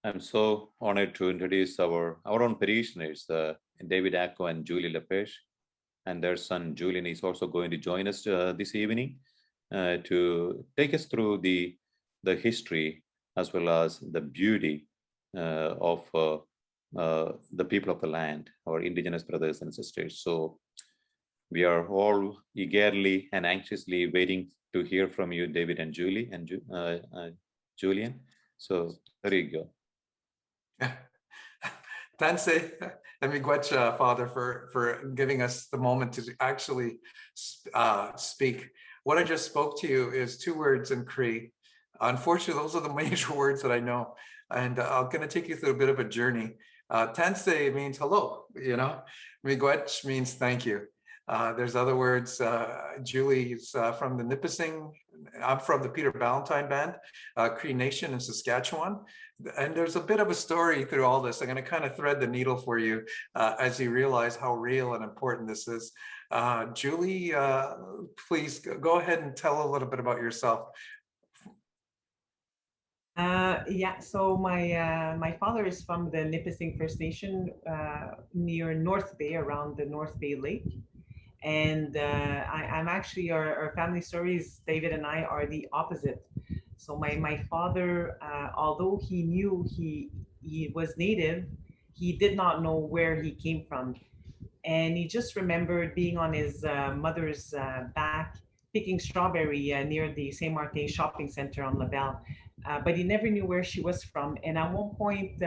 I'm so honored to introduce our own parishioners, David Acco and Julie Lepage, and their son Julian is also going to join us this evening to take us through the history as well as the beauty of the people of the land, our Indigenous brothers and sisters. So we are all eagerly and anxiously waiting to hear from you, David and Julie and Julian. So there you go. Thanks, Miigwech, Father, for giving us the moment to actually speak. What I just spoke to you is two words in Cree. Unfortunately, those are the major words that I know. And I'm going to take you through a bit of a journey. Tanse means hello, Miigwech means thank you. There's other words. Julie's from the Nipissing. I'm from the Peter Ballantyne Band, Cree Nation in Saskatchewan. And there's a bit of a story through all this. I'm going to kind of thread the needle for you as you realize how real and important this is. Julie, please go ahead and tell a little bit about yourself. Yeah, so my father is from the Nipissing First Nation near North Bay, around the North Bay Lake. And I'm actually, our family stories, David and I, are the opposite. So my father, although he knew he was Native, he did not know where he came from. And he just remembered being on his mother's back, picking strawberry near the Saint Martin shopping center on Laval. But he never knew where she was from. And at one point,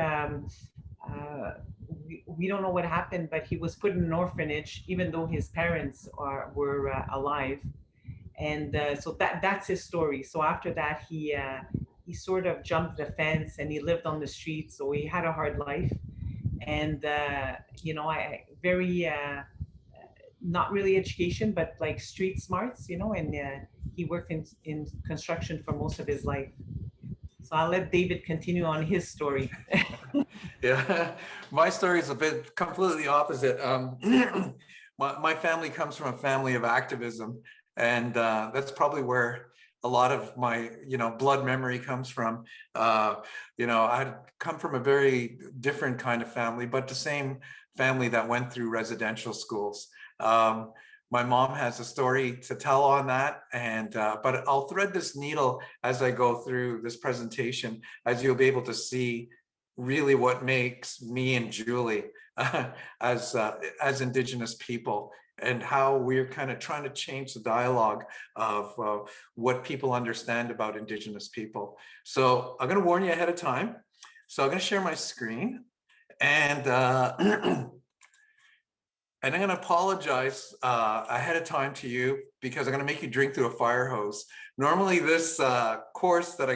we don't know what happened, but he was put in an orphanage, even though his parents were alive. And so that's his story. So after that, he sort of jumped the fence and he lived on the street. So he had a hard life, and I very not really education, but like street smarts, and he worked in construction for most of his life. So I'll let David continue on his story. Yeah, my story is a bit completely opposite. My family comes from a family of activism, and that's probably where a lot of my blood memory comes from. I'd come from a very different kind of family, but the same family that went through residential schools. My mom has a story to tell on that, and but I'll thread this needle as I go through this presentation, as you'll be able to see really what makes me and Julie as Indigenous people, and how we're kind of trying to change the dialogue of what people understand about Indigenous people. So I'm going to warn you ahead of time. So I'm going to share my screen, and and I'm going to apologize ahead of time to you, because I'm going to make you drink through a fire hose. Normally this course that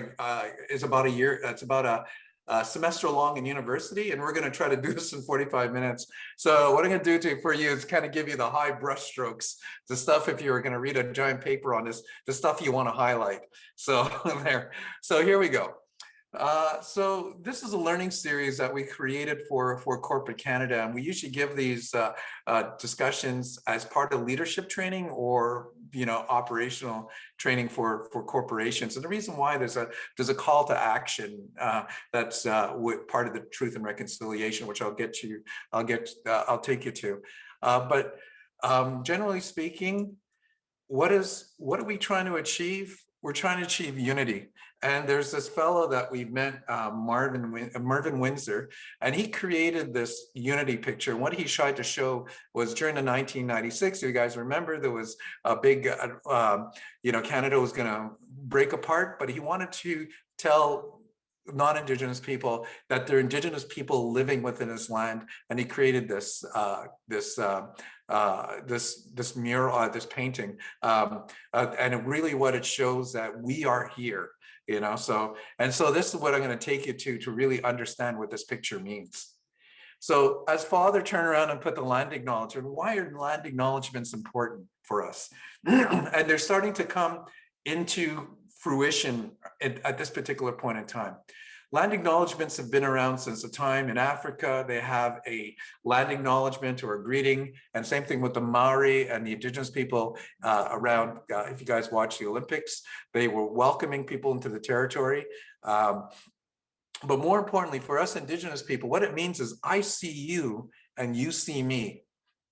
is about a year, it's about a semester long in university, and we're going to try to do this in 45 minutes. So what I'm going to do for you is kind of give you the high brush strokes, the stuff, if you were going to read a giant paper on this, the stuff you want to highlight. So there. So here we go. So this is a learning series that we created for corporate Canada, and we usually give these discussions as part of leadership training or operational training for corporations. And the reason why there's a call to action that's part of the Truth and Reconciliation, which I'll take you to. But generally speaking, what are we trying to achieve? We're trying to achieve unity. And there's this fellow that we've met, Mervyn Windsor, and he created this unity picture. And what he tried to show was during the 1996, you guys remember, there was a big, Canada was going to break apart, but he wanted to tell non-Indigenous people that they're Indigenous people living within his land, and he created this mural, this painting, and really what it shows that we are here, So this is what I'm going to take you to really understand what this picture means. So as Father turned around and put the land acknowledgement, why are land acknowledgements important for us? And they're starting to come into fruition at this particular point in time. Land acknowledgements have been around since the time in Africa. They have a land acknowledgement or a greeting, and same thing with the Maori and the Indigenous people around. If you guys watch the Olympics, they were welcoming people into the territory. But more importantly, for us Indigenous people, what it means is I see you and you see me,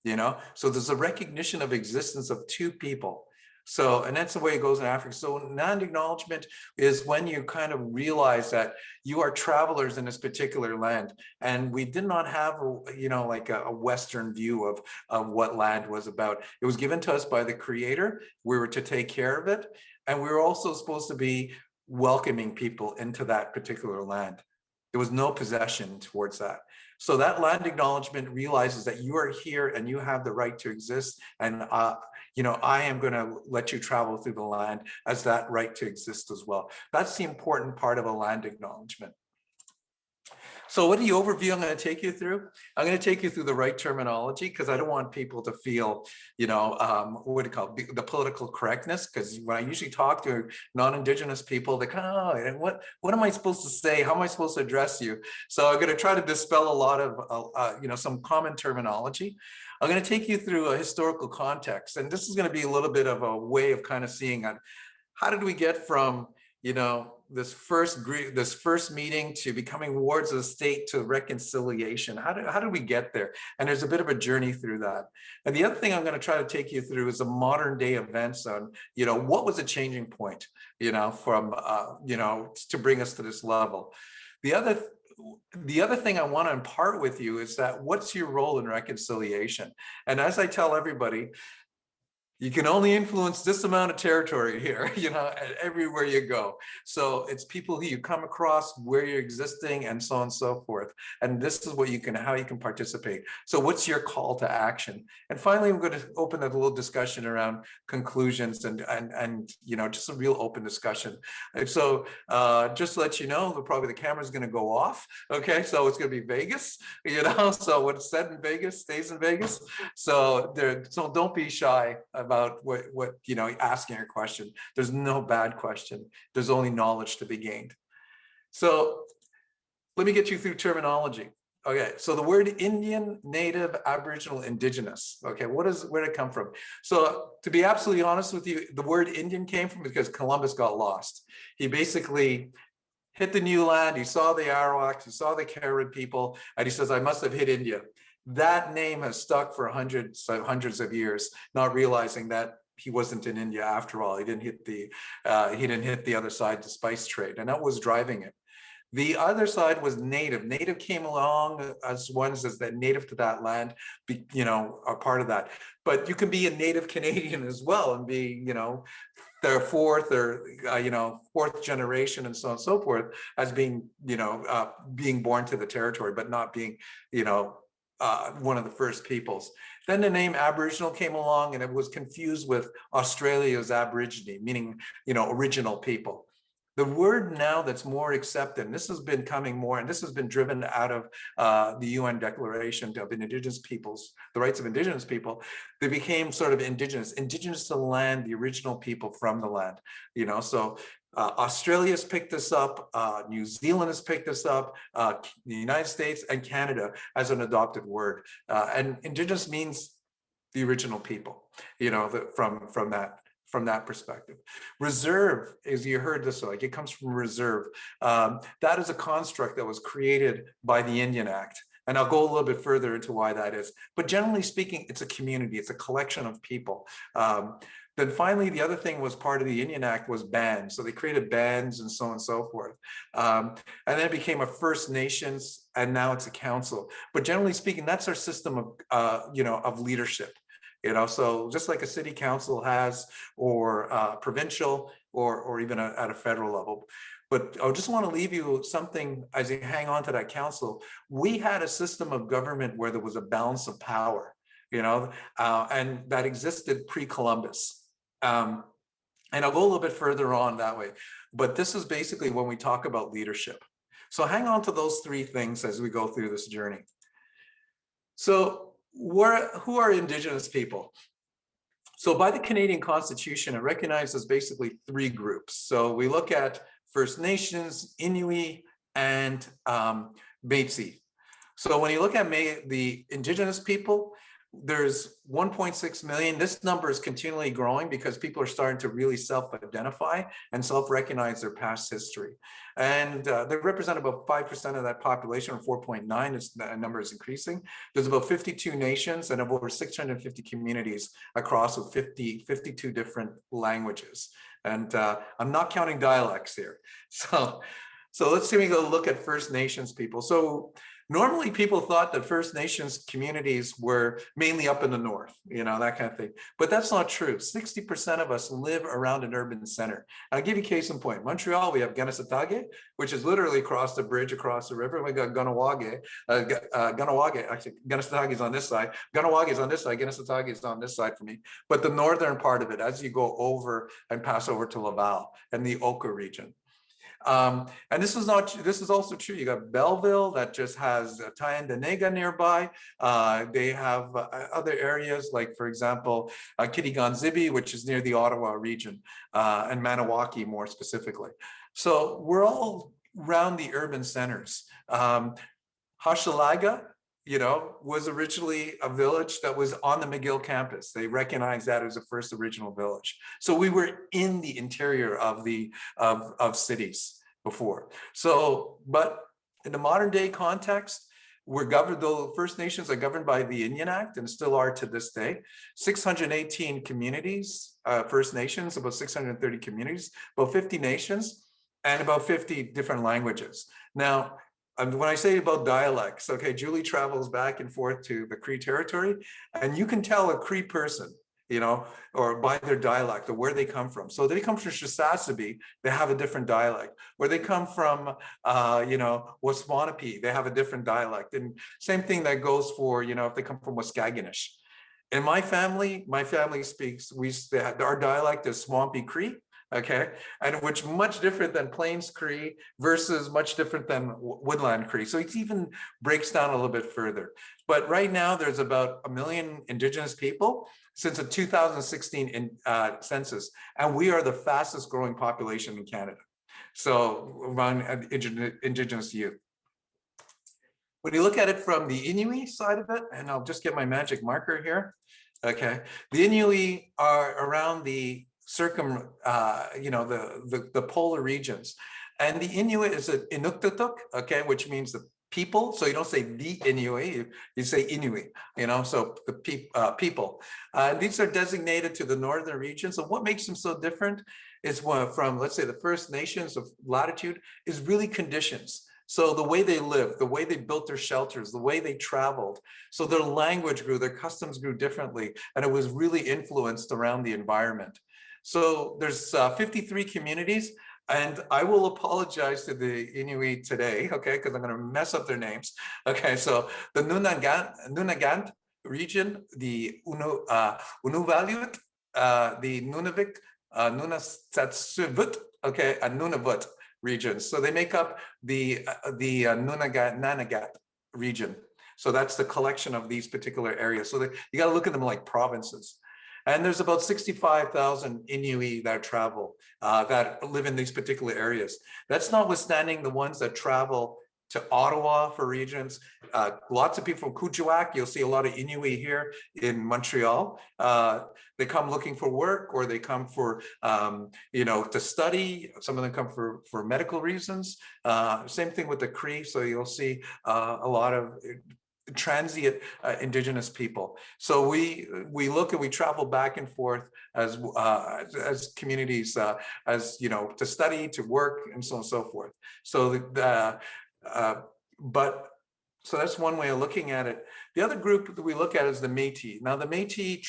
you know? So there's a recognition of existence of two people. So, and that's the way it goes in Africa. So land acknowledgement is when you kind of realize that you are travelers in this particular land. And we did not have, you know, like a Western view of what land was about. It was given to us by the Creator. We were to take care of it. And we were also supposed to be welcoming people into that particular land. There was no possession towards that. So that land acknowledgement realizes that you are here and you have the right to exist. And, you know, I am going to let you travel through the land as that right to exist as well. That's the important part of a land acknowledgement. So what the overview I'm going to take you through? I'm going to take you through the right terminology because I don't want people to feel, you know, what do you call it? The political correctness. Because when I usually talk to non-Indigenous people, they kind of, oh, what am I supposed to say? How am I supposed to address you? So I'm going to try to dispel a lot of, you know, some common terminology. I'm going to take you through a historical context. And this is going to be a little bit of a way of kind of seeing how did we get from, you know, this first meeting to becoming wards of the state to reconciliation. How did we get there? And there's a bit of a journey through that. And the other thing I'm going to try to take you through is the modern day events on, you know, what was a changing point, you know, from, you know, to bring us to this level. The other thing I want to impart with you is that what's your role in reconciliation? And as I tell everybody, you can only influence this amount of territory here, you know, everywhere you go. So it's people who you come across, where you're existing, and so on and so forth. And this is what you can, how you can participate. So what's your call to action? And finally, I'm going to open a little discussion around conclusions and you know, just a real open discussion. And so just to let you know, probably the camera's going to go off. Okay, so it's going to be Vegas, you know, so what's said in Vegas stays in Vegas. So don't be shy about what you know, asking a question. There's no bad question. There's only knowledge to be gained. So let me get you through terminology. Okay, so the word Indian, Native, Aboriginal, Indigenous. Okay, where did it come from? So to be absolutely honest with you, the word Indian came from because Columbus got lost. He basically hit the new land. He saw the Arawaks, he saw the Carib people, and he says, I must have hit India. That name has stuck for hundreds of years, not realizing that he wasn't in India after all. He didn't hit the other side, the spice trade, and that was driving it. The other side was native. Native came along as ones as that native to that land, you know, are part of that. But you can be a native Canadian as well and be, you know, their fourth or you know, fourth generation and so on and so forth as being, you know, being born to the territory, but not being, you know, one of the first peoples. Then the name Aboriginal came along and it was confused with Australia's Aborigine, meaning, you know, original people. The word now that's more accepted, and this has been coming more, and this has been driven out of the UN Declaration of Indigenous Peoples, the rights of Indigenous people, they became sort of indigenous to the land, the original people from the land, you know, so Australia's picked this up, New Zealand has picked this up, the United States and Canada as an adopted word. And Indigenous means the original people, you know, from that perspective. Reserve, as you heard this, like it comes from reserve. That is a construct that was created by the Indian Act. And I'll go a little bit further into why that is. But generally speaking, it's a community, it's a collection of people. Then finally, the other thing was part of the Indian Act was bands. So they created bands and so on and so forth. And then it became a First Nations, and now it's a council. But generally speaking, that's our system of, you know, of leadership. You know, so just like a city council has, or provincial, or even at a federal level. But I just want to leave you something as you hang on to that council. We had a system of government where there was a balance of power, you know, and that existed pre-Columbus. And I'll go a little bit further on that way. But this is basically when we talk about leadership. So hang on to those three things as we go through this journey. So who are Indigenous people? So by the Canadian Constitution, it recognizes basically three groups. So we look at First Nations, Inuit, and Métis. So when you look at the Indigenous people, there's 1.6 million. This number is continually growing because people are starting to really self-identify and self-recognize their past history. And they represent about 5% of that population, or 4.9. That number is increasing. There's about 52 nations and over 650 communities across with 52 different languages. And I'm not counting dialects here. So let's see, we go look at First Nations people. So normally people thought that First Nations communities were mainly up in the north, that kind of thing. But that's not true. 60% of us live around an urban center. I'll give you case in point. Montreal, we have Ganasatake, which is literally across the bridge, across the river. We got Ganawage. Actually, Ganasatake is on this side. Ganawage is on this side. Ganasatake is on this side for me. But the northern part of it, as you go over and pass over to Laval and the Oka region. And this is also true. You got Belleville that just has Tyendinaga nearby. They have other areas like, for example, Kitigan-Zibi, which is near the Ottawa region, and Maniwaki more specifically. So we're all around the urban centers. Hochelaga, was originally a village that was on the McGill campus. They recognized that as the first original village. So we were in the interior of cities before. So, but in the modern day context, we're governed, though First Nations are governed by the Indian Act and still are to this day. 618 communities, First Nations, about 630 communities, about 50 nations, and about 50 different languages. Now, when I say about dialects, okay, Julie travels back and forth to the Cree territory, and you can tell a Cree person, or by their dialect or where they come from. So they come from Shisasabe, they have a different dialect. Where they come from, Waswanipi, they have a different dialect. And same thing that goes for, if they come from Waskaganish. In my family speaks, our dialect is Swampy Cree. Okay, and which much different than Plains Cree versus much different than Woodland Cree. So it even breaks down a little bit further. But right now there's about 1 million Indigenous people since the 2016 census, and we are the fastest growing population in Canada. So around Indigenous youth. When you look at it from the Inuit side of it, and I'll just get my magic marker here. Okay, the Inuit are around the the polar regions, and the Inuit is an Inuktitut, okay, which means the people. So you don't say the Inuit, you say Inuit, so the people. These are designated to the northern regions. So what makes them so different is from, let's say, the First Nations of latitude is really conditions. So the way they lived, the way they built their shelters, the way they traveled. So their language grew, their customs grew differently, and it was really influenced around the environment. So there's 53 communities, and I will apologize to the Inuit today, okay, because I'm going to mess up their names. Okay, so the Nunavut region, the Unuvaliut, the Nunavik, Nunasatsuvut, okay, and Nunavut regions. So they make up the Nanagat region. So that's the collection of these particular areas. So you got to look at them like provinces. And there's about 65,000 Inuit that travel, that live in these particular areas. That's notwithstanding the ones that travel to Ottawa for regions. Lots of people from Kuujjuaq. You'll see a lot of Inuit here in Montreal. They come looking for work, or they come for, to study. Some of them come for medical reasons. Same thing with the Cree. So you'll see a lot of transient Indigenous people. So we look and we travel back and forth as communities, to study, to work, and so on and so forth. So so that's one way of looking at it. The other group that we look at is the Métis. Now the Métis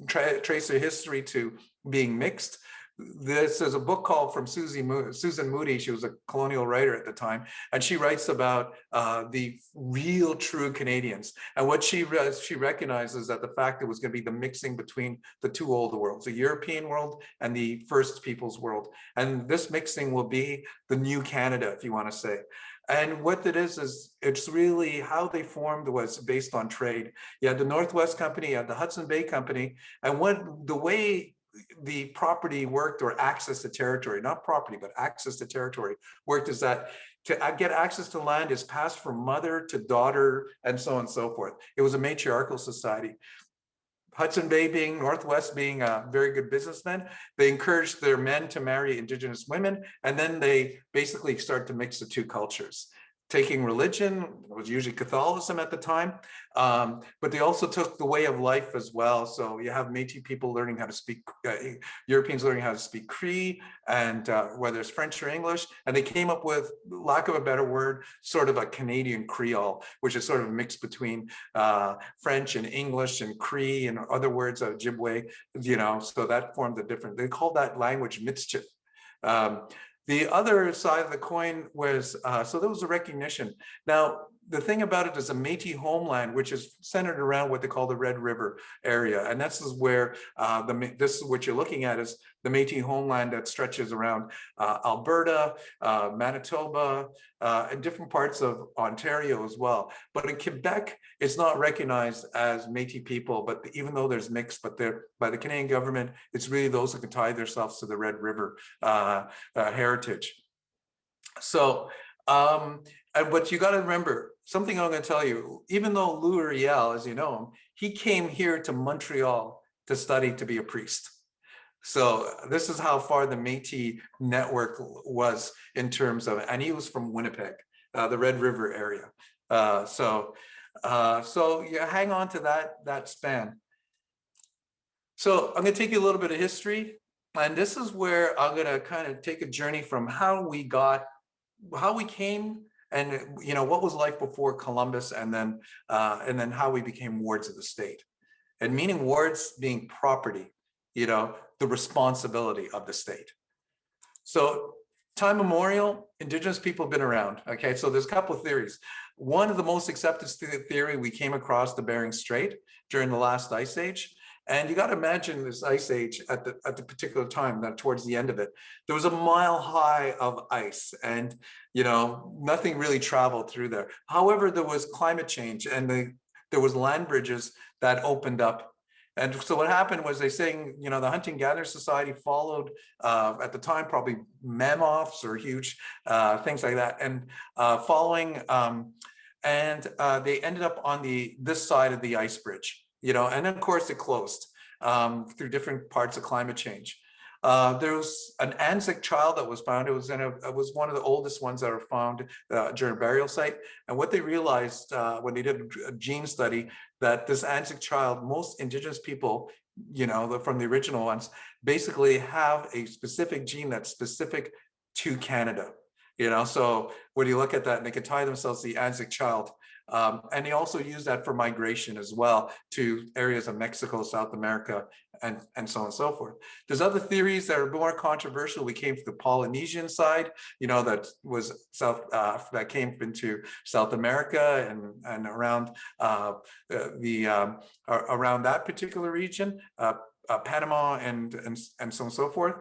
trace their history to being mixed. This is a book called from Susan Moody. She was a colonial writer at the time, and she writes about the real true Canadians. And what she recognizes that the fact it was going to be the mixing between the two old worlds, the European world and the First Peoples world. And this mixing will be the new Canada, if you want to say. And what it is it's really how they formed was based on trade. You had the Northwest Company, you had the Hudson Bay Company, and the way the property worked, or access to territory, not property, but access to territory worked, is that to get access to land is passed from mother to daughter and so on and so forth. It was a matriarchal society. Hudson Bay being, Northwest being a very good businessman, they encouraged their men to marry Indigenous women, and then they basically start to mix the two cultures. Taking religion, it was usually Catholicism at the time, but they also took the way of life as well. So you have Métis people learning how to speak, Europeans learning how to speak Cree, and whether it's French or English, and they came up with, lack of a better word, sort of a Canadian Creole, which is sort of a mix between French and English and Cree and other words of Ojibwe, you know, so that formed a different, they called that language Mitzvah. The other side of the coin was, so there was a recognition. Now, the thing about it is a Métis homeland, which is centered around what they call the Red River area. And this is where, this is what you're looking at is the Métis homeland that stretches around Alberta, Manitoba, and different parts of Ontario as well. But in Quebec, it's not recognized as Métis people, but even though there's mixed, but they're, by the Canadian government, it's really those who can tie themselves to the Red River heritage. So, but you got to remember, something I'm going to tell you, even though Louis Riel, as you know him, he came here to Montreal to study to be a priest. So this is how far the Métis network was in terms of, and he was from Winnipeg, the Red River area. So you hang on to that span. So I'm going to take you a little bit of history, and this is where I'm going to kind of take a journey from how we came, and you know, what was life before Columbus, and then how we became wards of the state. And meaning wards being property, you know, the responsibility of the state. So time immemorial, Indigenous people have been around. Okay, so there's a couple of theories. One of the most accepted theory, we came across the Bering Strait during the last ice age. And you got to imagine this ice age at the particular time, that towards the end of it, there was a mile high of ice, and you know, nothing really traveled through there. However, there was climate change, and there was land bridges that opened up. And so what happened was, they saying, you know, the Hunting-Gathering Society followed at the time probably mammoths or huge things like that, and following, and they ended up on this side of the ice bridge. You know, and of course it closed through different parts of climate change. There was an Anzac child that was found. It was one of the oldest ones that were found during a burial site. And what they realized when they did a gene study, that this Anzac child, most Indigenous people, you know, from the original ones, basically have a specific gene that's specific to Canada. You know, so when you look at that, and they can tie themselves to the Anzac child. And they also use that for migration as well to areas of Mexico, South America, and so on and so forth. There's other theories that are more controversial. We came from the Polynesian side, you know, that was that came into South America and around around that particular region. Panama and so on and so forth.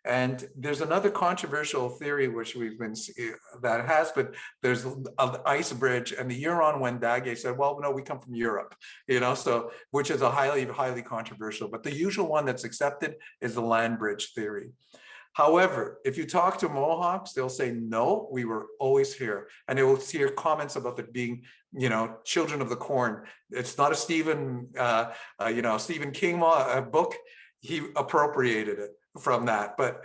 And there's another controversial theory which we've been but there's an ice bridge, and the Huron-Wendat said, well, no, we come from Europe, you know, so which is a highly controversial. But the usual one that's accepted is the land bridge theory. However, if you talk to Mohawks, they'll say, no, we were always here. And they will hear comments about it being, you know, children of the corn. It's not a Stephen King book. He appropriated it from that. But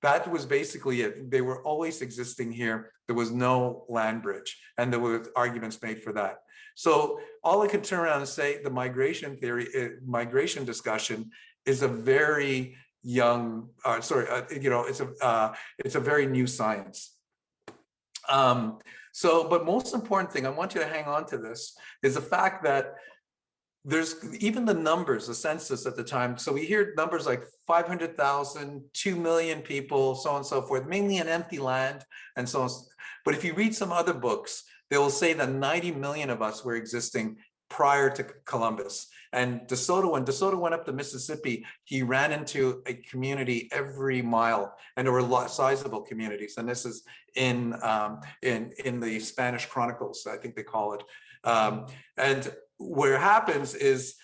that was basically it. They were always existing here. There was no land bridge. And there were arguments made for that. So all I can turn around and say, the migration theory, migration discussion is a very young, you know, it's a very new science. But most important thing, I want you to hang on to this, is the fact that there's even the numbers, the census at the time. So we hear numbers like 500,000, 2 million people, so on and so forth, mainly in empty land and so on. But if you read some other books, they will say that 90 million of us were existing prior to Columbus. And DeSoto, when DeSoto went up the Mississippi, he ran into a community every mile, and there were sizable communities. And this is in the Spanish Chronicles, I think they call it. And what happens is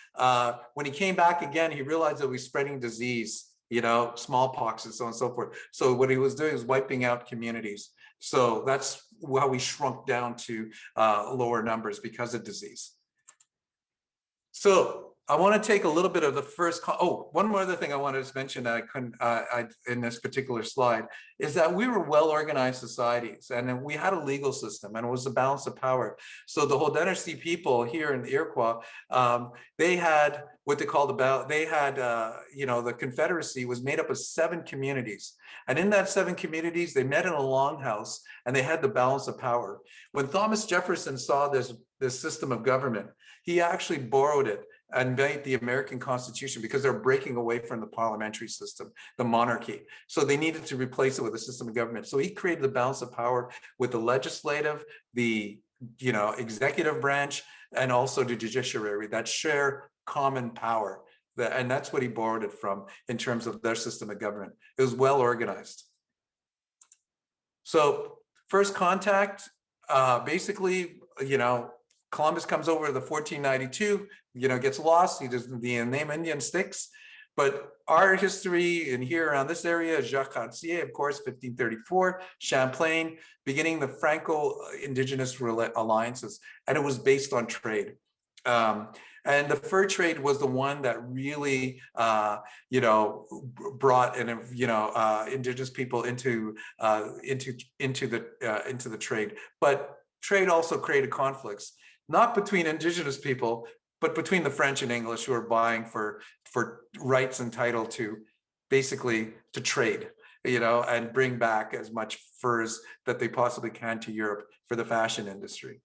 when he came back again, he realized that we was spreading disease, you know, smallpox and so on and so forth. So what he was doing was wiping out communities. So that's how we shrunk down to lower numbers because of disease. So I want to take a little bit of the first. One more other thing I wanted to mention that I couldn't in this particular slide is that we were well-organized societies, and we had a legal system, and it was a balance of power. So the Haudenosaunee people here in the Iroquois, they had what they called the Confederacy was made up of 7 communities, and in that 7 communities, they met in a longhouse, and they had the balance of power. When Thomas Jefferson saw this system of government, he actually borrowed it and made the American Constitution because they're breaking away from the parliamentary system, the monarchy. So they needed to replace it with a system of government. So he created the balance of power with the legislative, the executive branch, and also the judiciary that share common power. And that's what he borrowed it from in terms of their system of government. It was well organized. So first contact, basically, Columbus comes over the 1492, gets lost. He doesn't, the name Indian sticks. But our history in here around this area is Jacques Cartier, of course, 1534, Champlain, beginning the Franco-Indigenous alliances, and it was based on trade. And the fur trade was the one that really, brought Indigenous people into the trade. But trade also created conflicts, not between Indigenous people, but between the French and English, who are buying for rights and title to basically to trade, and bring back as much furs that they possibly can to Europe for the fashion industry.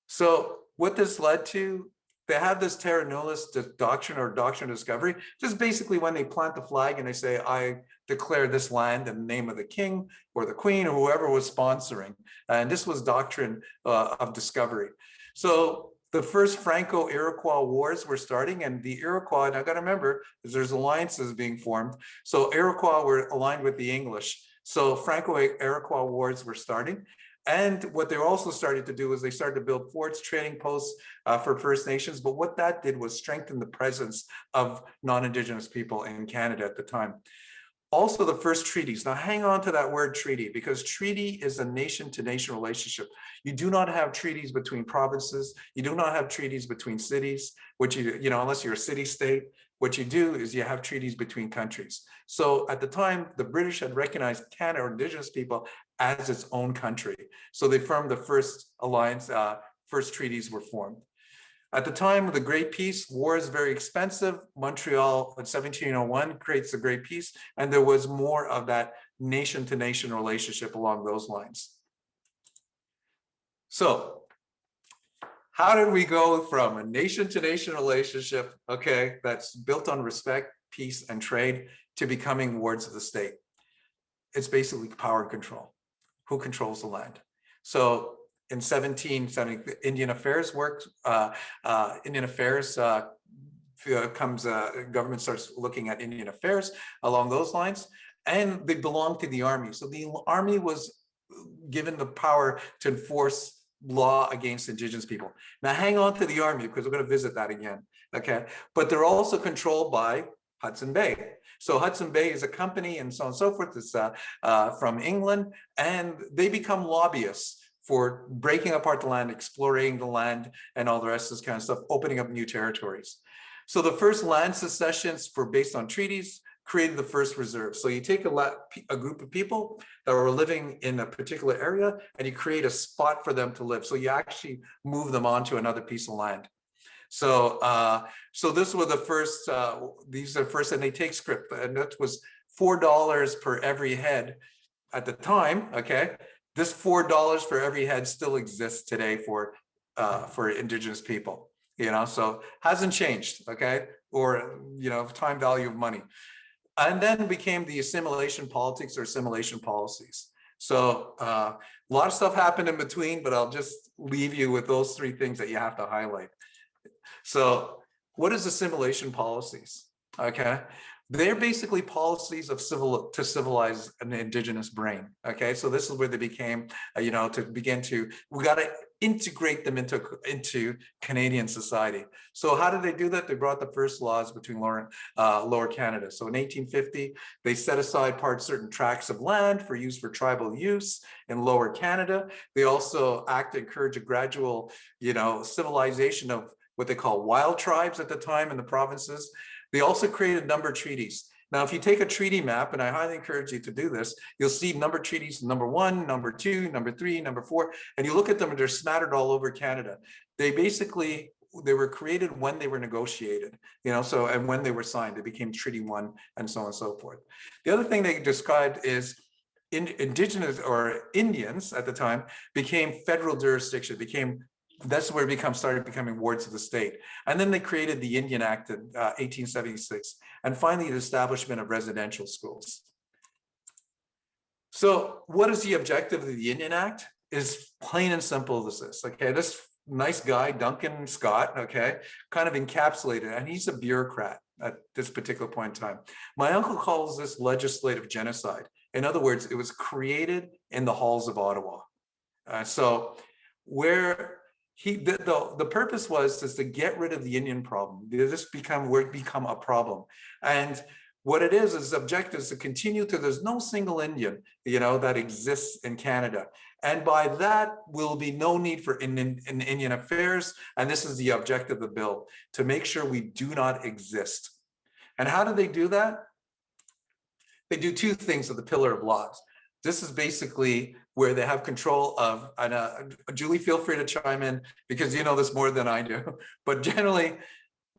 So what this led to, they have this terra nullius doctrine, or doctrine of discovery, just basically when they plant the flag and they say, I declare this land in the name of the king or the queen or whoever was sponsoring. And this was doctrine of discovery. So the first Franco-Iroquois wars were starting, and the Iroquois, and I got to remember, there's alliances being formed. So Iroquois were aligned with the English. So Franco-Iroquois wars were starting. And what they also started to do is they started to build forts, trading posts for First Nations. But what that did was strengthen the presence of non-Indigenous people in Canada at the time. Also, the first treaties. Now, hang on to that word treaty, because treaty is a nation-to-nation relationship. You do not have treaties between provinces. You do not have treaties between cities, which unless you're a city-state. What you do is you have treaties between countries. So at the time, the British had recognized Canada, or Indigenous people, as its own country. So they formed the first alliance, first treaties were formed. At the time of the Great Peace, war is very expensive. Montreal in 1701 creates the Great Peace, and there was more of that nation-to-nation relationship along those lines. So how did we go from a nation-to-nation relationship, that's built on respect, peace, and trade, to becoming wards of the state? It's basically power and control. Who controls the land? So in 1770, Indian Affairs works. Indian Affairs government starts looking at Indian Affairs along those lines, and they belong to the army. So the army was given the power to enforce law against Indigenous people. Now hang on to the army, because we're going to visit that again. But they're also controlled by Hudson Bay. So Hudson Bay is a company and so on and so forth. It's from England, and they become lobbyists for breaking apart the land, exploring the land, and all the rest of this kind of stuff, opening up new territories. So the first land secessions based on treaties created the first reserve. So you take a group of people that were living in a particular area, and you create a spot for them to live. So you actually move them onto another piece of land. So so this was the first, these are first, and they take script, and that was $4 per every head at the time. This $4 for every head still exists today for Indigenous people, so hasn't changed, or time value of money. And then became the assimilation politics or assimilation policies. So a lot of stuff happened in between, but I'll just leave you with those 3 things that you have to highlight. So what is assimilation policies? They're basically policies of to civilize an Indigenous brain. So this is where they became, we got to integrate them into Canadian society. So how did they do that? They brought the first laws between Lower Canada. So in 1850, they set aside certain tracts of land for use for tribal use in Lower Canada. They also encourage a gradual, civilization of what they call wild tribes at the time in the provinces. They also created a number of treaties. Now, if you take a treaty map, and I highly encourage you to do this, you'll see number treaties, number 1, number 2, number 3, number 4, and you look at them and they're smattered all over Canada. They were created when they were negotiated, and when they were signed, they became Treaty 1 and so on and so forth. The other thing they described is Indigenous or Indians at the time became federal jurisdiction, that's where it started becoming wards of the state. And then they created the Indian Act in 1876. And finally, the establishment of residential schools. So what is the objective of the Indian Act? Is plain and simple as this, okay? This nice guy, Duncan Scott, okay, kind of encapsulated, and he's a bureaucrat at this particular point in time. My uncle calls this legislative genocide. In other words, it was created in the halls of Ottawa. So where the purpose was to get rid of the Indian problem. This become a problem. And what it is objective is to continue to, there's no single Indian, that exists in Canada. And by that will be no need for Indian affairs. And this is the objective of the bill, to make sure we do not exist. And how do they do that? They do two things with the pillar of laws. This is basically where they have control of, and Julie, feel free to chime in because you know this more than I do, but generally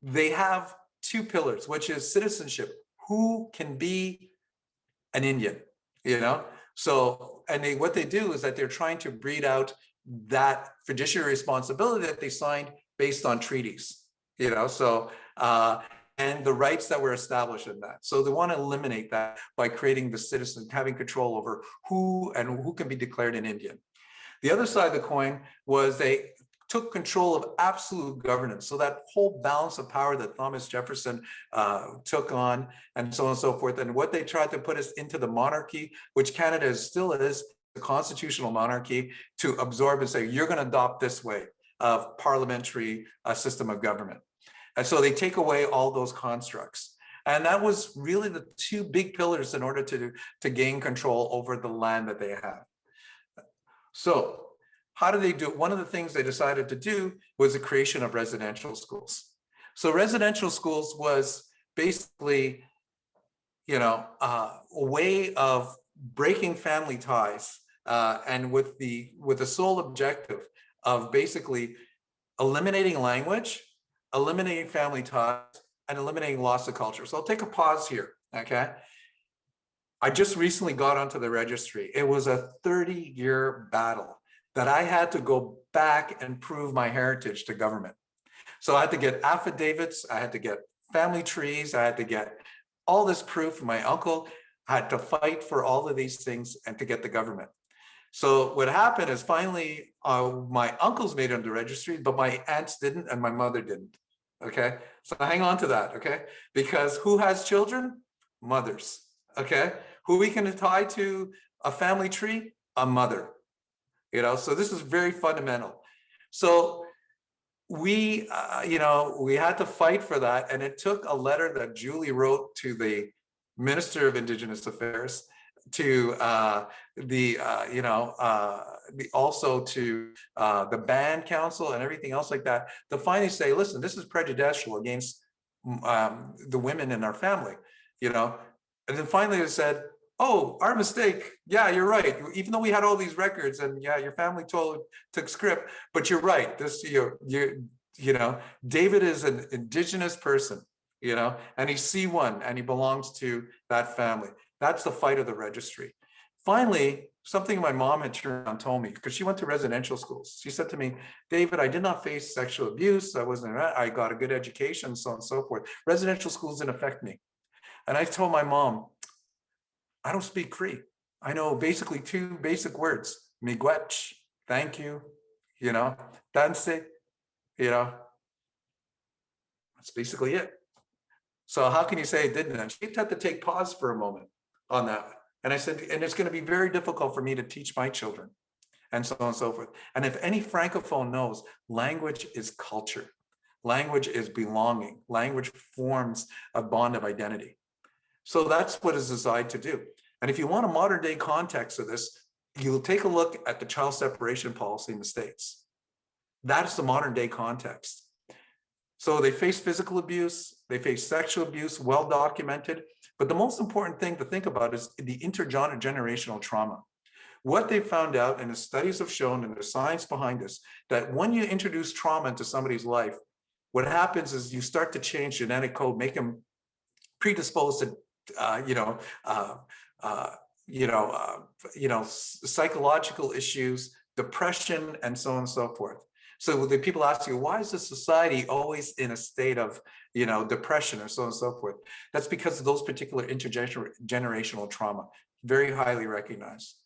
they have two pillars, which is citizenship. Who can be an Indian, So, and what they do is that they're trying to breed out that fiduciary responsibility that they signed based on treaties, and the rights that were established in that. So they want to eliminate that by creating the citizen, having control over who can be declared an Indian. The other side of the coin was they took control of absolute governance. So that whole balance of power that Thomas Jefferson took on and so on and so forth. And what they tried to put us into the monarchy, which Canada still is, the constitutional monarchy, to absorb and say, you're going to adopt this way of parliamentary system of government. And so they take away all those constructs. And that was really the two big pillars in order to gain control over the land that they have. So how do they do it? One of the things they decided to do was the creation of residential schools. So residential schools was basically, a way of breaking family ties and with the sole objective of basically eliminating language, eliminating family ties, and eliminating loss of culture. So I'll take a pause here, okay? I just recently got onto the registry. It was a 30-year battle that I had to go back and prove my heritage to government. So I had to get affidavits, I had to get family trees, I had to get all this proof from my uncle. I had to fight for all of these things and to get the government. So what happened is finally my uncles made it on the registry, but my aunts didn't and my mother didn't, okay? So hang on to that, okay? Because who has children? Mothers, okay? Who we can tie to a family tree? A mother, So this is very fundamental. So we, we had to fight for that. And it took a letter that Julie wrote to the Minister of Indigenous Affairs, to also to the band council and everything else like that, to finally say, listen, this is prejudicial against the women in our family, And then finally they said, oh, our mistake. Yeah, you're right. Even though we had all these records and yeah, your family took script, but you're right. This, David is an Indigenous person, and he's C1 and he belongs to that family. That's the fight of the registry. Finally, something my mom had turned around and told me, because she went to residential schools. She said to me, David, I did not face sexual abuse. I got a good education, so on and so forth. Residential schools didn't affect me. And I told my mom, I don't speak Cree. I know basically two basic words, miigwech, thank you, danse, that's basically it. So how can you say it didn't? And she had to take pause for a moment on that. And I said, and it's going to be very difficult for me to teach my children. and so on and so forth. And if any Francophone knows, language is culture. Language is belonging. Language forms a bond of identity. So that's what it's designed to do. And if you want a modern day context of this, you'll take a look at the child separation policy in the States. That's the modern day context. So they face physical abuse, they face sexual abuse, well documented. But the most important thing to think about is the intergenerational trauma. What they found out, and the studies have shown, and there's science behind this, that when you introduce trauma into somebody's life, what happens is you start to change genetic code, make them predisposed to, psychological issues, depression, and so on and so forth. So the people ask you, why is the society always in a state of, depression, or so on and so forth? That's because of those particular intergenerational trauma, very highly recognized.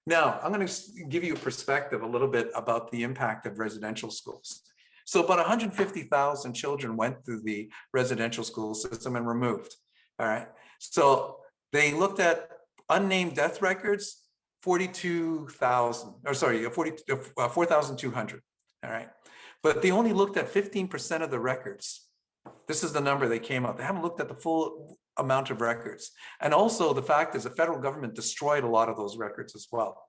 Now, I'm going to give you a perspective a little bit about the impact of residential schools. So about 150,000 children went through the residential school system and removed. All right. So they looked at unnamed death records, 4,200. All right. But they only looked at 15% of the records. This is the number they came up. They haven't looked at the full amount of records. And also the fact is the federal government destroyed a lot of those records as well.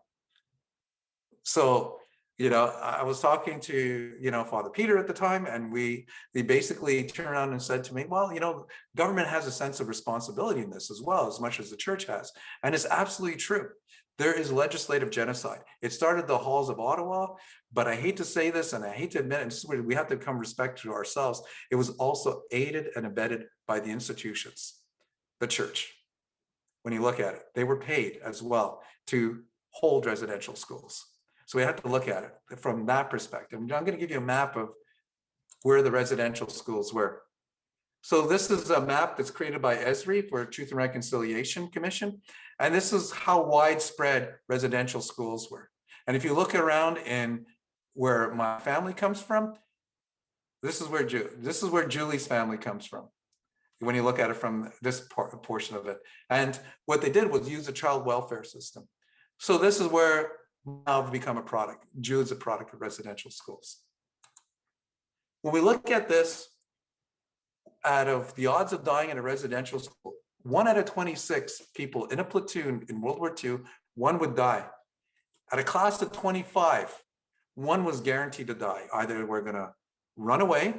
So, I was talking to, Father Peter at the time, and they basically turned around and said to me, well, government has a sense of responsibility in this as well, as much as the church has. And it's absolutely true. There is legislative genocide. It started the halls of Ottawa, but I hate to say this, and I hate to admit it, and this is where we have to come respect to ourselves. It was also aided and abetted by the institutions, the church. When you look at it, they were paid as well to hold residential schools. So we have to look at it from that perspective. I'm going to give you a map of where the residential schools were. So this is a map that's created by ESRI for Truth and Reconciliation Commission. And this is how widespread residential schools were. And if you look around in where my family comes from, this is where Julie's family comes from, when you look at it from this portion of it. And what they did was use a child welfare system. So this is where now become a product. Julie's a product of residential schools. When we look at this, out of the odds of dying in a residential school, 1 out of 26 people in a platoon in World War II, one would die. At a class of 25, one was guaranteed to die. Either they were going to run away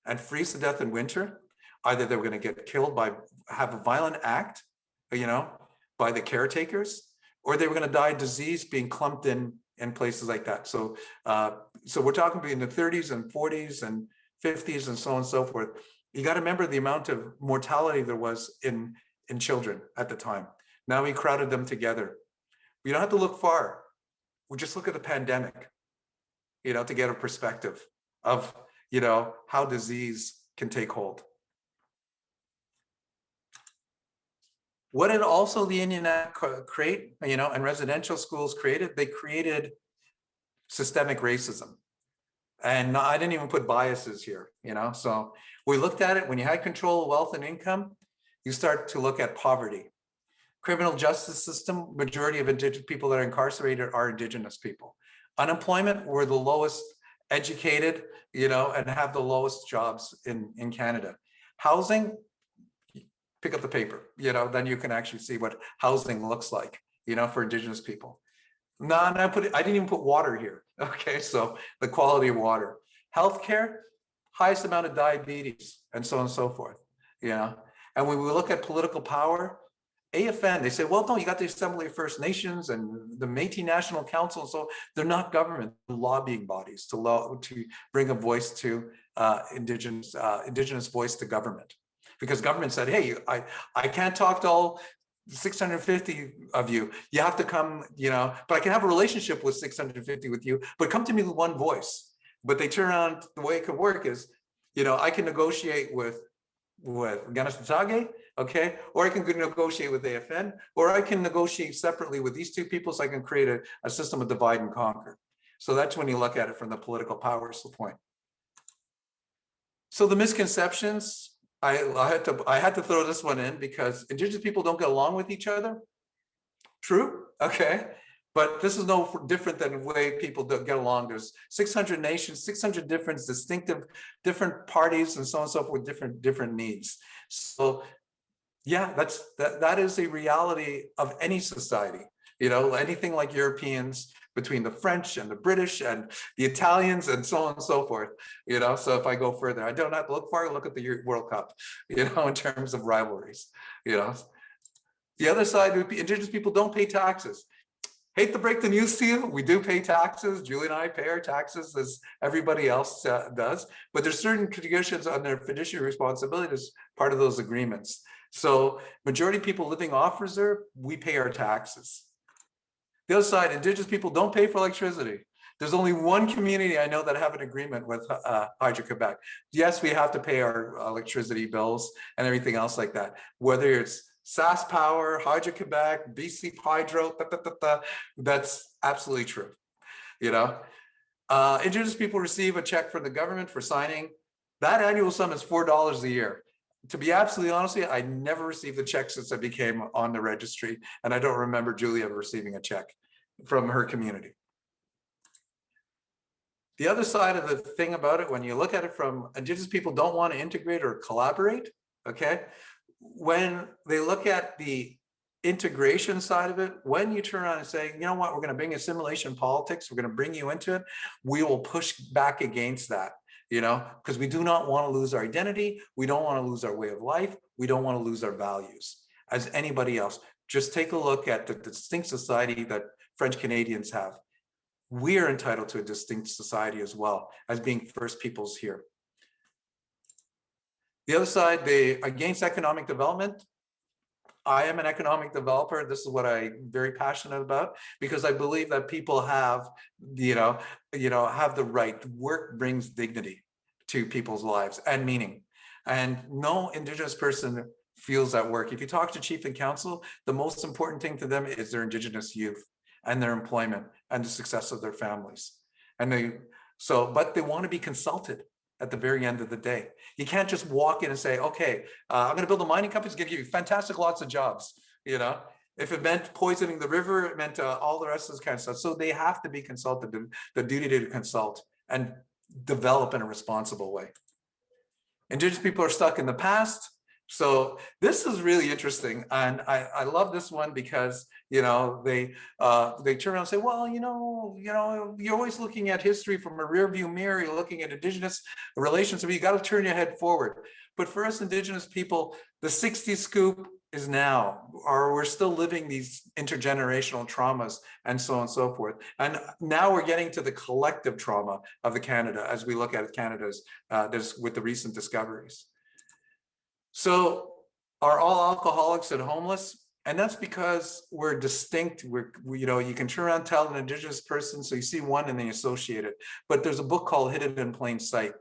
and freeze to death in winter, either they were going to get killed have a violent act, by the caretakers, or they were going to die of disease being clumped in places like that. So we're talking between the 30s and 40s and 50s and so on and so forth. You got to remember the amount of mortality there was in children at the time. Now we crowded them together. We don't have to look far. We just look at the pandemic, to get a perspective of, how disease can take hold. What did also the Indian Act create, and residential schools created? They created systemic racism. And I didn't even put biases here, So we looked at it. When you had control of wealth and income, you start to look at poverty. Criminal justice system, majority of Indigenous people that are incarcerated are Indigenous people. Unemployment, we're the lowest educated, and have the lowest jobs in Canada. Housing, pick up the paper, then you can actually see what housing looks like, for Indigenous people. No, I didn't even put water here. Okay, so the quality of water. Healthcare, highest amount of diabetes, and so on and so forth. And when we look at political power, AFN, they say, well, no, you got the Assembly of First Nations and the Métis National Council. So they're not government, lobbying bodies to bring a voice to Indigenous voice to government. Because government said, hey, I can't talk to all 650 of you. You have to come, but I can have a relationship with 650 with you, but come to me with one voice. But they turn around, the way it could work is, I can negotiate with Ganastage, okay? Or I can negotiate with AFN, or I can negotiate separately with these two people so I can create a system of divide and conquer. So that's when you look at it from the political powers point. So the misconceptions, I had to throw this one in because Indigenous people don't get along with each other. True, okay. But this is no different than the way people get along. There's 600 nations, 600 different distinctive, different parties and so on and so forth, different needs. So yeah, that is a reality of any society. You know, anything like Europeans, between the French and the British and the Italians and so on and so forth. You know, so if I go further, I don't have to look far, look at the World Cup, you know, in terms of rivalries, you know. The other side would be Indigenous people don't pay taxes. Hate to break the news to you, we do pay taxes. Julie and I pay our taxes as everybody else does, but there's certain conditions on their fiduciary responsibility as part of those agreements. So majority of people living off reserve, we pay our taxes. The other side, Indigenous people don't pay for electricity. There's only one community I know that have an agreement with Hydro-Quebec. Yes, we have to pay our electricity bills and everything else like that, whether it's SAS Power, Hydro-Quebec, BC Hydro, that's absolutely true. You know, Indigenous people receive a check from the government for signing. That annual sum is $4 a year. To be absolutely honest with you, I never received a check since I became on the registry, and I don't remember Julie ever receiving a check from her community. The other side of the thing about it, when you look at it from Indigenous people don't want to integrate or collaborate, okay? When they look at the integration side of it, when you turn around and say, you know what, we're going to bring assimilation politics, we're going to bring you into it, we will push back against that, you know, because we do not want to lose our identity. We don't want to lose our way of life. We don't want to lose our values as anybody else. Just take a look at the distinct society that French Canadians have. We are entitled to a distinct society as well as being First Peoples here. The other side, they against economic development. I am an economic developer. This is what I'm very passionate about because I believe that people have, have the right. Work brings dignity to people's lives and meaning. And no Indigenous person feels that work. If you talk to Chief and Council, the most important thing to them is their Indigenous youth and their employment and the success of their families. And but they want to be consulted at the very end of the day. You can't just walk in and say, okay, I'm going to build a mining company. It's going to give you fantastic lots of jobs. You know, if it meant poisoning the river, it meant all the rest of this kind of stuff. So they have to be consulted, the duty to consult and develop in a responsible way. Indigenous people are stuck in the past. So this is really interesting. And I love this one because, you know, they turn around and say, well, you're always looking at history from a rear view mirror. You're looking at Indigenous relations. You got to turn your head forward. But for us Indigenous people, the 60s scoop is now, or we're still living these intergenerational traumas and so on and so forth. And now we're getting to the collective trauma of the Canada as we look at Canada's with the recent discoveries. So are all alcoholics and homeless? And that's because we're distinct. You can turn around and tell an Indigenous person, so you see one and then you associate it. But there's a book called Hidden in Plain Sight.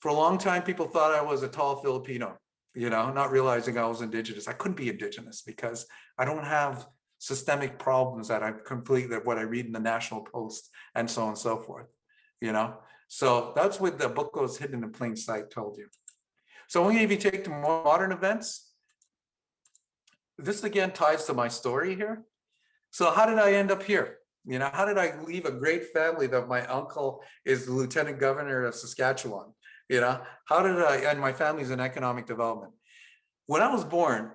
For a long time, people thought I was a tall Filipino, not realizing I was Indigenous. I couldn't be Indigenous because I don't have systemic problems that what I read in the National Post and so on and so forth, So that's what the book goes Hidden in Plain Sight told you. So when you take to more modern events, this again ties to my story here. So how did I end up here? How did I leave a great family that my uncle is the Lieutenant Governor of Saskatchewan? How did and my family's in economic development. When I was born,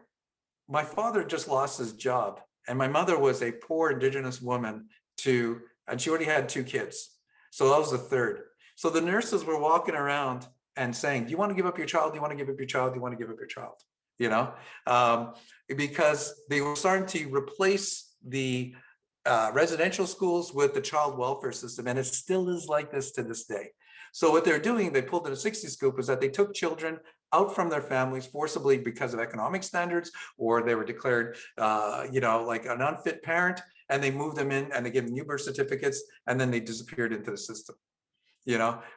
my father just lost his job and my mother was a poor Indigenous woman and she already had 2 kids. So I was the third. So the nurses were walking around and saying, do you want to give up your child? Do you want to give up your child? Do you want to give up your child? Because they were starting to replace the residential schools with the child welfare system. And it still is like this to this day. So what they're doing, they pulled in a 60s scoop, is that they took children out from their families forcibly because of economic standards, or they were declared, like an unfit parent, and they moved them in and they gave them new birth certificates, and then they disappeared into the system.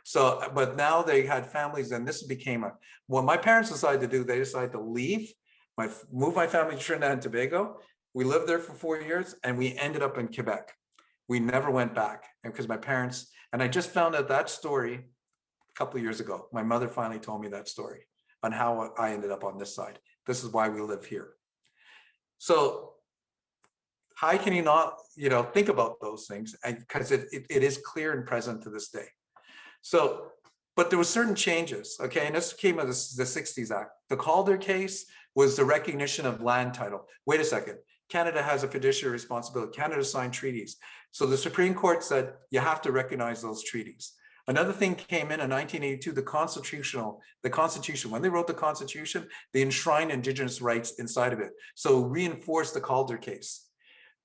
So, but now they had families, and this became what my parents decided to do. They decided to leave, move my family to Trinidad and Tobago. We lived there for 4 years, and we ended up in Quebec. We never went back, and because my parents, and I just found out that story a couple of years ago. My mother finally told me that story on how I ended up on this side. This is why we live here. So how can you not, think about those things? Because it is clear and present to this day. So, but there were certain changes, okay? And this came of the 60s Act. The Calder case was the recognition of land title. Wait a second. Canada has a fiduciary responsibility. Canada signed treaties. So the Supreme Court said, you have to recognize those treaties. Another thing came in 1982, the Constitution, when they wrote the Constitution, they enshrined Indigenous rights inside of it. So reinforced the Calder case.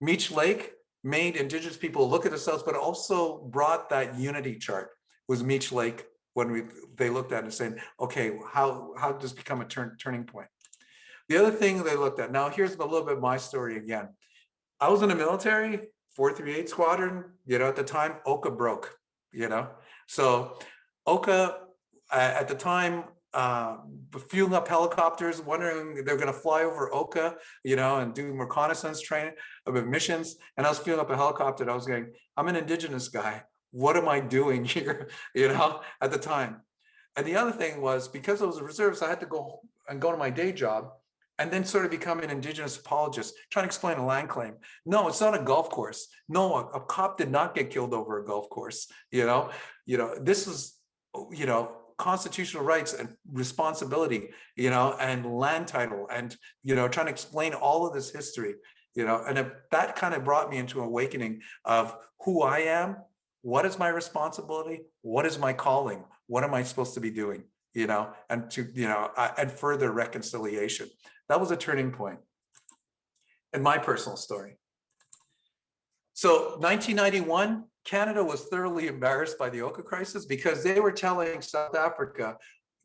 Meech Lake made Indigenous people look at themselves, but also brought that unity chart. Was Meech Lake when they looked at it and saying, okay, how does this become a turning point? The other thing they looked at, now here's a little bit of my story again. I was in the military, 438 Squadron, at the time, Oka broke, So Oka, at the time, fueling up helicopters, wondering they're going to fly over Oka, and do reconnaissance training of missions. And I was fueling up a helicopter and I was going, I'm an Indigenous guy. What am I doing here, at the time? And the other thing was, because I was a reservist, I had to go to my day job and then sort of become an Indigenous apologist, trying to explain a land claim. No, it's not a golf course. No, a cop did not get killed over a golf course. This is, constitutional rights and responsibility, and land title, and, trying to explain all of this history, and that kind of brought me into an awakening of who I am, what is my responsibility, what is my calling, what am I supposed to be doing, and to, and further reconciliation. That was a turning point in my personal story. So 1991, Canada was thoroughly embarrassed by the Oka crisis because they were telling South Africa,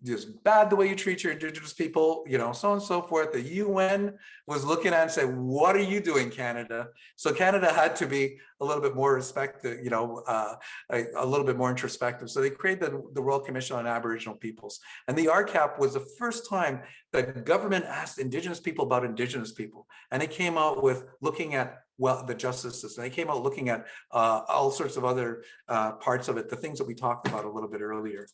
it's bad the way you treat your Indigenous people, so on and so forth. The UN was looking at and said, what are you doing, Canada? So Canada had to be a little bit more respectful, a little bit more introspective. So they created the Royal Commission on Aboriginal Peoples. And the RCAP was the first time that government asked Indigenous people about Indigenous people. And they came out with looking at, the justice system. They came out looking at all sorts of other parts of it, the things that we talked about a little bit earlier.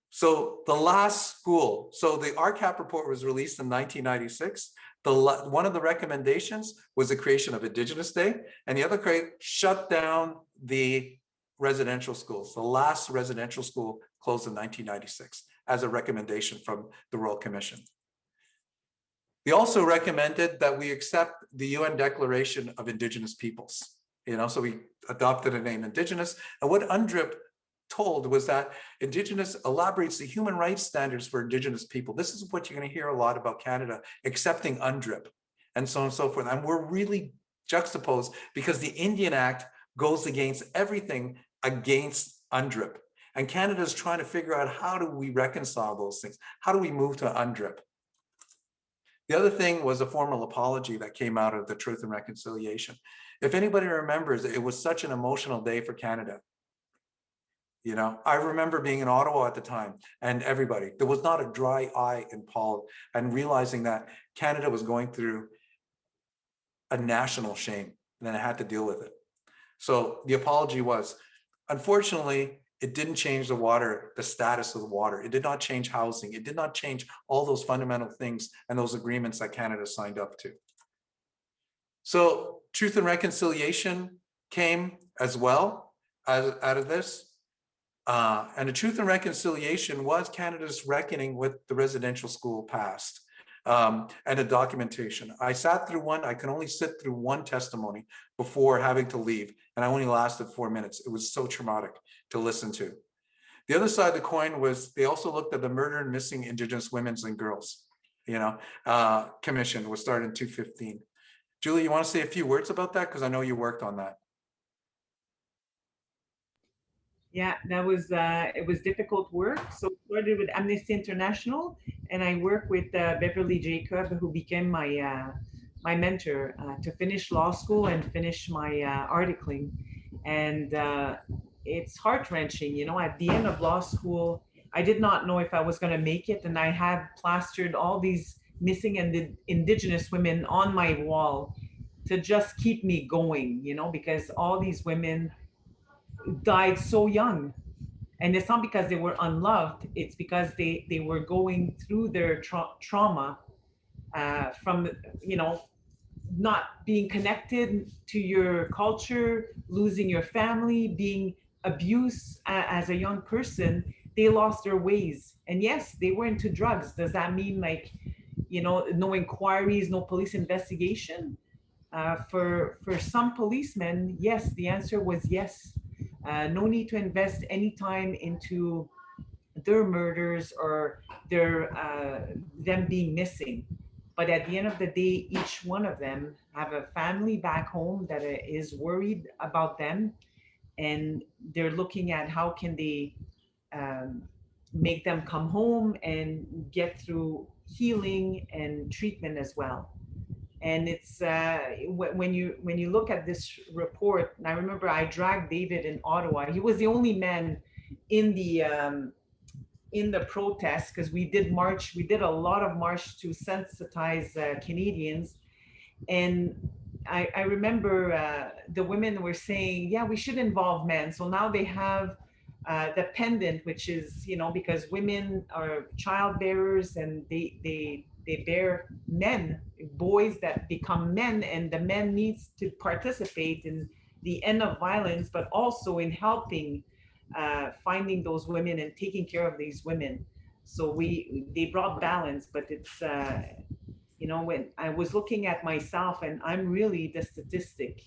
So the last school, so the RCAP report was released in 1996. One of the recommendations was the creation of Indigenous Day, and the other shut down the residential schools. The last residential school closed in 1996 as a recommendation from the Royal Commission. They also recommended that we accept the UN Declaration of Indigenous Peoples. So we adopted the name Indigenous, and what UNDRIP told was that Indigenous elaborates the human rights standards for Indigenous people. This is what you're going to hear a lot about Canada, accepting UNDRIP and so on and so forth. And we're really juxtaposed because the Indian Act goes against everything against UNDRIP. And Canada is trying to figure out, how do we reconcile those things? How do we move to UNDRIP? The other thing was a formal apology that came out of the Truth and Reconciliation. If anybody remembers, it was such an emotional day for Canada. I remember being in Ottawa at the time, and everybody, there was not a dry eye in Paul, and realizing that Canada was going through a national shame, and then I had to deal with it. So the apology was, unfortunately, it didn't change the status of the water. It did not change housing. It did not change all those fundamental things and those agreements that Canada signed up to. So Truth and Reconciliation came as well out of this. And the Truth and Reconciliation was Canada's reckoning with the residential school past, and the documentation. I sat through one. I could only sit through one testimony before having to leave, and I only lasted 4 minutes. It was so traumatic to listen to. The other side of the coin was they also looked at the Murder and Missing Indigenous Women and Girls, commission was started in 2015. Julie, you want to say a few words about that? Because I know you worked on that. Yeah, that was it was difficult work. So it started with Amnesty International, and I worked with Beverly Jacob, who became my my mentor to finish law school and finish my articling. And it's heart wrenching, At the end of law school, I did not know if I was going to make it, and I had plastered all these missing and Indigenous women on my wall to just keep me going, because all these women died so young. And it's not because they were unloved, it's because they were going through their trauma from, not being connected to your culture, losing your family, being abused as a young person, they lost their ways. And yes, they were into drugs. Does that mean like, no inquiries, no police investigation? For some policemen, yes, the answer was yes. No need to invest any time into their murders or them being missing. But at the end of the day, each one of them have a family back home that is worried about them, and they're looking at how can they um, make them come home and get through healing and treatment as well. And it's when you look at this report, and I remember I dragged David in Ottawa. He was the only man in the protest, because we did a lot of march to sensitize Canadians. And I remember the women were saying, yeah, we should involve men. So now they have the pendant, which is, because women are child bearers, and they bear men, boys that become men, and the men needs to participate in the end of violence, but also in helping finding those women and taking care of these women. So they brought balance, but it's when I was looking at myself, and I'm really the statistic,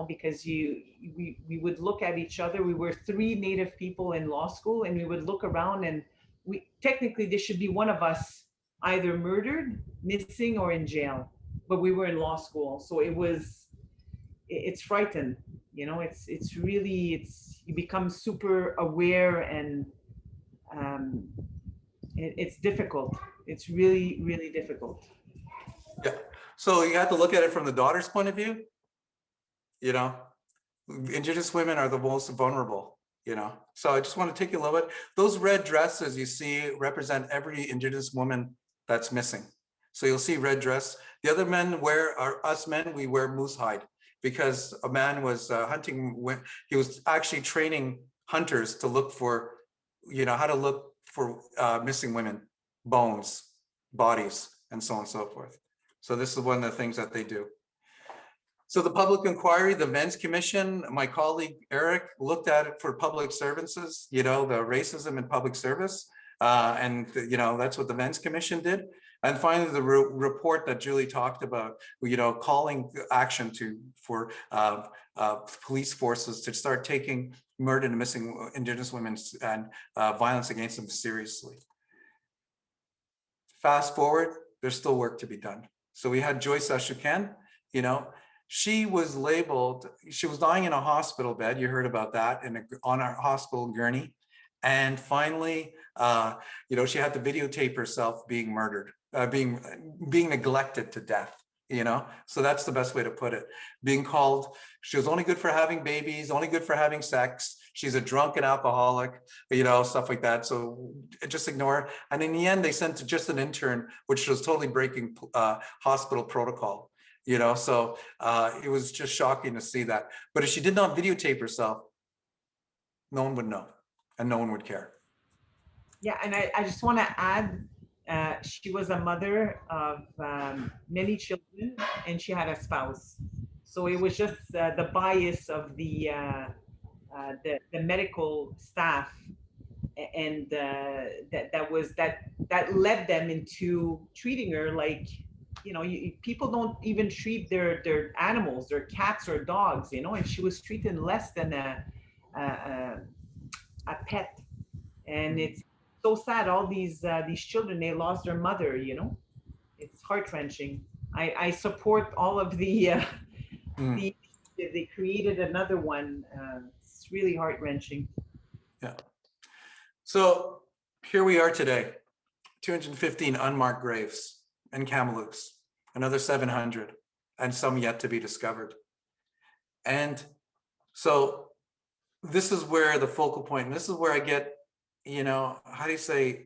because we would look at each other. We were three Native people in law school, and we would look around, and we technically there should be one of us either murdered, missing, or in jail, but we were in law school, so it's frightened. It's really, you become super aware, and um, it's difficult. It's really, really difficult. Yeah. So you have to look at it from the daughter's point of view. Indigenous women are the most vulnerable, So I just want to take you a little bit. Those red dresses you see represent every Indigenous woman that's missing. So you'll see red dress. The other men us men, we wear moose hide, because a man was hunting when he was actually training hunters to look for, how to look for missing women, bones, bodies, and so on and so forth. So this is one of the things that they do. So the public inquiry, the Vents Commission, my colleague Eric looked at it for public services, the racism in public service. And that's what the Vents Commission did. And finally, the report that Julie talked about, calling action for police forces to start taking murdered and missing Indigenous women and violence against them seriously. Fast forward, there's still work to be done. So we had Joyce Ashuken, she was labeled, she was dying in a hospital bed. You heard about that on our hospital gurney. And finally, she had to videotape herself being murdered, being neglected to death, So that's the best way to put it. Being called, she was only good for having babies, only good for having sex. She's a drunk and alcoholic, stuff like that. So just ignore her. And in the end, they sent just an intern, which was totally breaking hospital protocol. So it was just shocking to see that. But if she did not videotape herself, no one would know, and no one would care. Yeah, and I just want to add, she was a mother of many children, and she had a spouse. So it was just the bias of the medical staff, and that led them into treating her like, people don't even treat their animals, their cats or dogs, and she was treated less than a pet. And it's so sad. All these children, they lost their mother. It's heart wrenching. I support all of the they created another one. It's really heart wrenching. Yeah. So here we are today, 215 unmarked graves in Kamloops, another 700, and some yet to be discovered. And so this is where the focal point, and this is where I get, how do you say,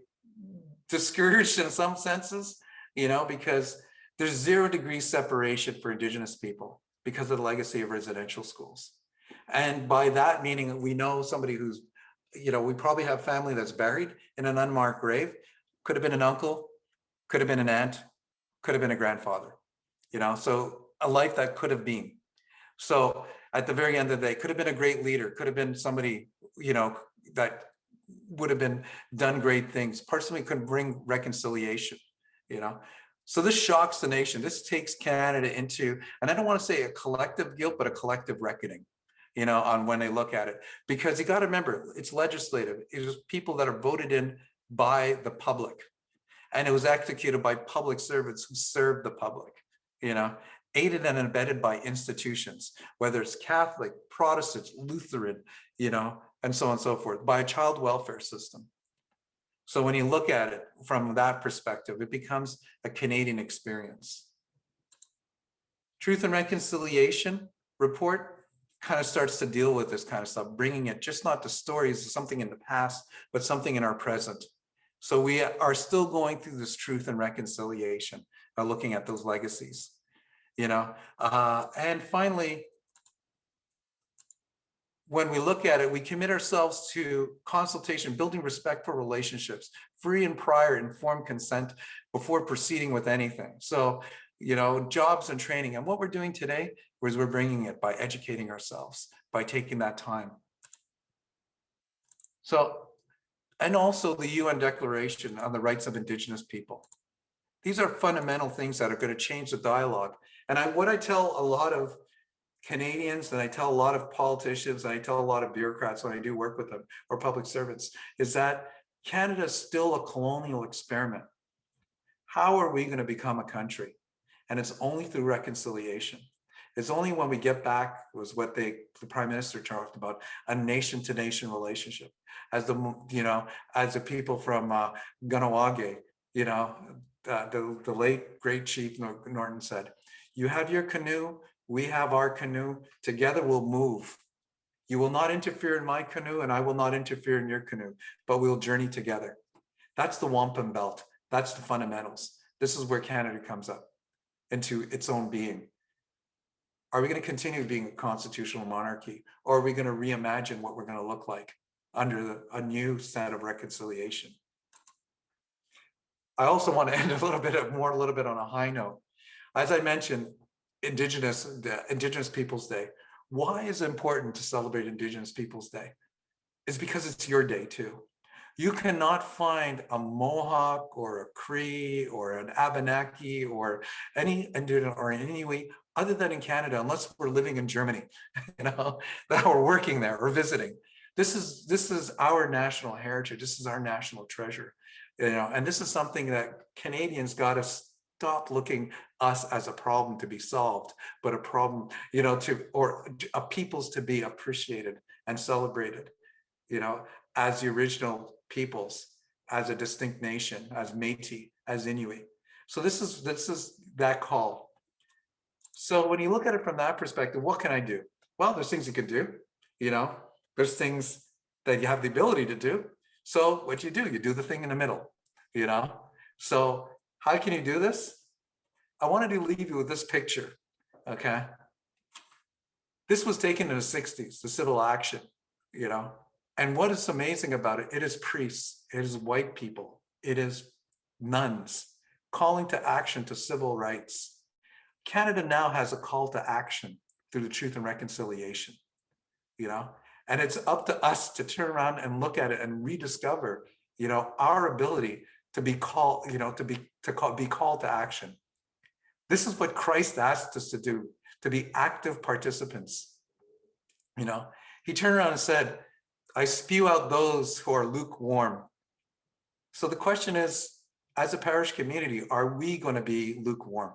discouraged in some senses, because there's 0 degree separation for Indigenous people because of the legacy of residential schools. And by that meaning, we know somebody who's, we probably have family that's buried in an unmarked grave. Could have been an uncle, could have been an aunt, could have been a grandfather, So a life that could have been. So at the very end of the day, could have been a great leader, could have been somebody, that would have been done great things. Personally, could bring reconciliation, So this shocks the nation. This takes Canada into, and I don't want to say a collective guilt, but a collective reckoning, on when they look at it. Because you got to remember, it's legislative. It was people that are voted in by the public. And it was executed by public servants who served the public, aided and abetted by institutions, whether it's Catholic, Protestant, Lutheran, and so on and so forth, by a child welfare system. So when you look at it from that perspective, it becomes a Canadian experience. Truth and Reconciliation report kind of starts to deal with this kind of stuff, bringing it just not to stories, something in the past, but something in our present. So we are still going through this truth and reconciliation, looking at those legacies, and finally, when we look at it, we commit ourselves to consultation, building respectful relationships, free and prior informed consent before proceeding with anything. So, jobs and training. And what we're doing today is we're bringing it by educating ourselves, by taking that time. So, and also the UN Declaration on the Rights of Indigenous People. These are fundamental things that are going to change the dialogue. And what I tell a lot of Canadians, and I tell a lot of politicians, and I tell a lot of bureaucrats when I do work with them, or public servants, is that Canada is still a colonial experiment. How are we going to become a country? And it's only through reconciliation. It's only when we get back, was what the Prime Minister talked about, a nation-to-nation relationship. As as the people from Ganawage, the late great Chief Norton said, "You have your canoe, we have our canoe, together we'll move. You will not interfere in my canoe and I will not interfere in your canoe, but we'll journey together." That's the wampum belt. That's the fundamentals. This is where Canada comes up into its own being. Are we going to continue being a constitutional monarchy, or are we going to reimagine what we're going to look like under a new set of reconciliation? I also want to end a little bit on a high note. As I mentioned, Indigenous Peoples Day. Why is it important to celebrate Indigenous Peoples Day? It's because it's your day too. You cannot find a Mohawk or a Cree or an Abenaki or any Indigenous or in any way other than in Canada, unless we're living in Germany, that we're working there or visiting. This is our national heritage. This is our national treasure, and this is something that Canadians got to stop looking us as a problem to be solved, but a problem, or a peoples to be appreciated and celebrated, as the original peoples, as a distinct nation, as Métis, as Inuit. So this is that call. So when you look at it from that perspective, what can I do? Well, there's things you could do, there's things that you have the ability to do. So what you do the thing in the middle, So how can you do this? I wanted to leave you with this picture, okay? This was taken in the 60s, the civil action, And what is amazing about it, it is priests, it is white people, it is nuns calling to action to civil rights. Canada now has a call to action through the Truth and Reconciliation, And it's up to us to turn around and look at it and rediscover, our ability to be called, be called to action. This is what Christ asked us to do, to be active participants. He turned around and said, "I spew out those who are lukewarm." So the question is, as a parish community, are we going to be lukewarm?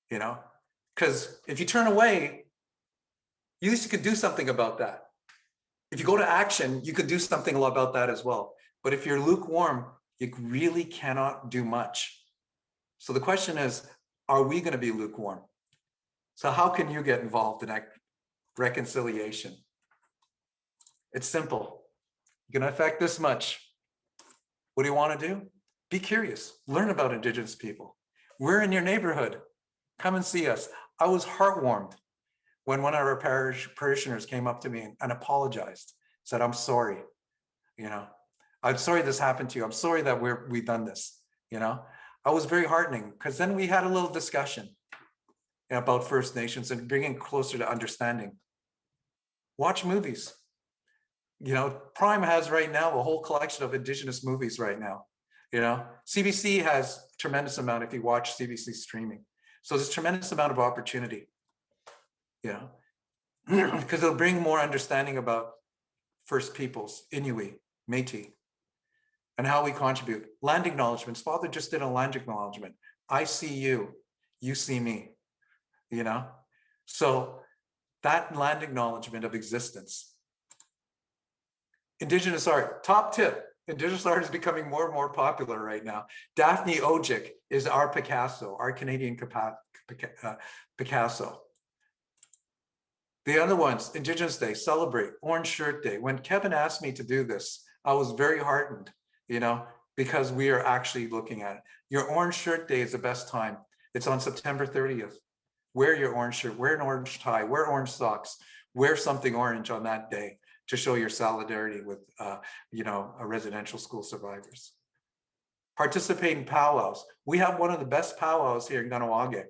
Because if you turn away, you at least could do something about that. If you go to action, you could do something about that as well. But if you're lukewarm, you really cannot do much. So the question is, are we going to be lukewarm? So how can you get involved in that reconciliation? It's simple. You're going to affect this much. What do you want to do? Be curious. Learn about Indigenous people. We're in your neighborhood. Come and see us. I was heartwarmed when one of our parishioners came up to me and apologized, said, "I'm sorry. I'm sorry this happened to you. I'm sorry that we've done this." I was very heartening, because then we had a little discussion, about First Nations and bringing closer to understanding. Watch movies. You know, Prime has right now a whole collection of Indigenous movies right now. You know, CBC has tremendous amount if you watch CBC streaming. So there's tremendous amount of opportunity, you know, because it'll bring more understanding about First Peoples, Inuit, Métis, and how we contribute. Land acknowledgements. Father just did a land acknowledgement. I see you, you see me, you know? So that land acknowledgement of existence. Indigenous art, top tip. Indigenous art is becoming more and more popular right now. Daphne Ojic is our Picasso, our Canadian Picasso. The other ones, Indigenous Day, celebrate, Orange Shirt Day. When Kevin asked me to do this, I was very heartened, you know, because we are actually looking at it. Your Orange Shirt Day is the best time. It's on September 30th. Wear your orange shirt, wear an orange tie, wear orange socks, wear something orange on that day to show your solidarity with, you know, residential school survivors. Participate in powwows. We have one of the best powwows here in Kahnawake,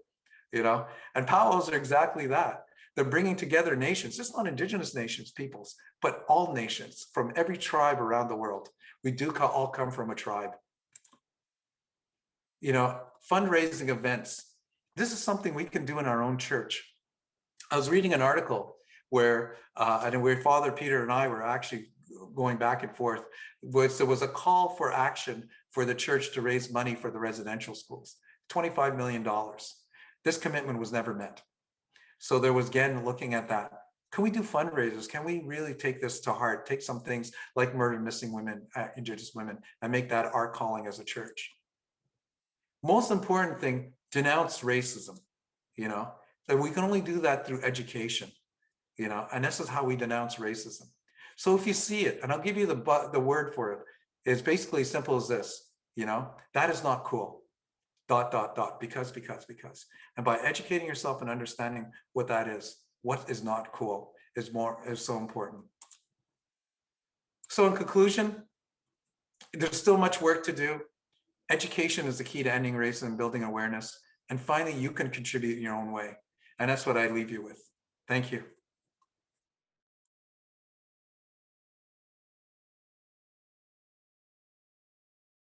you know, and powwows are exactly that. They're bringing together nations, just not Indigenous nations, peoples, but all nations from every tribe around the world. We do all come from a tribe. You know, fundraising events. This is something we can do in our own church. I was reading an article where Father Peter and I were actually going back and forth. There was a call for action for the church to raise money for the residential schools, $25 million. This commitment was never met. So there was, again, looking at that. Can we do fundraisers? Can we really take this to heart? Take some things like murdered missing women, Indigenous women, and make that our calling as a church. Most important thing, denounce racism, you know, that we can only do that through education, you know, and this is how we denounce racism. So if you see it, and I'll give you the word for it, it's basically as simple as this, you know, that is not cool, ... because. And by educating yourself and understanding what that is, what is not cool is so important. So in conclusion, there's still much work to do. Education is the key to ending racism, building awareness. And finally, you can contribute in your own way. And that's what I leave you with. Thank you.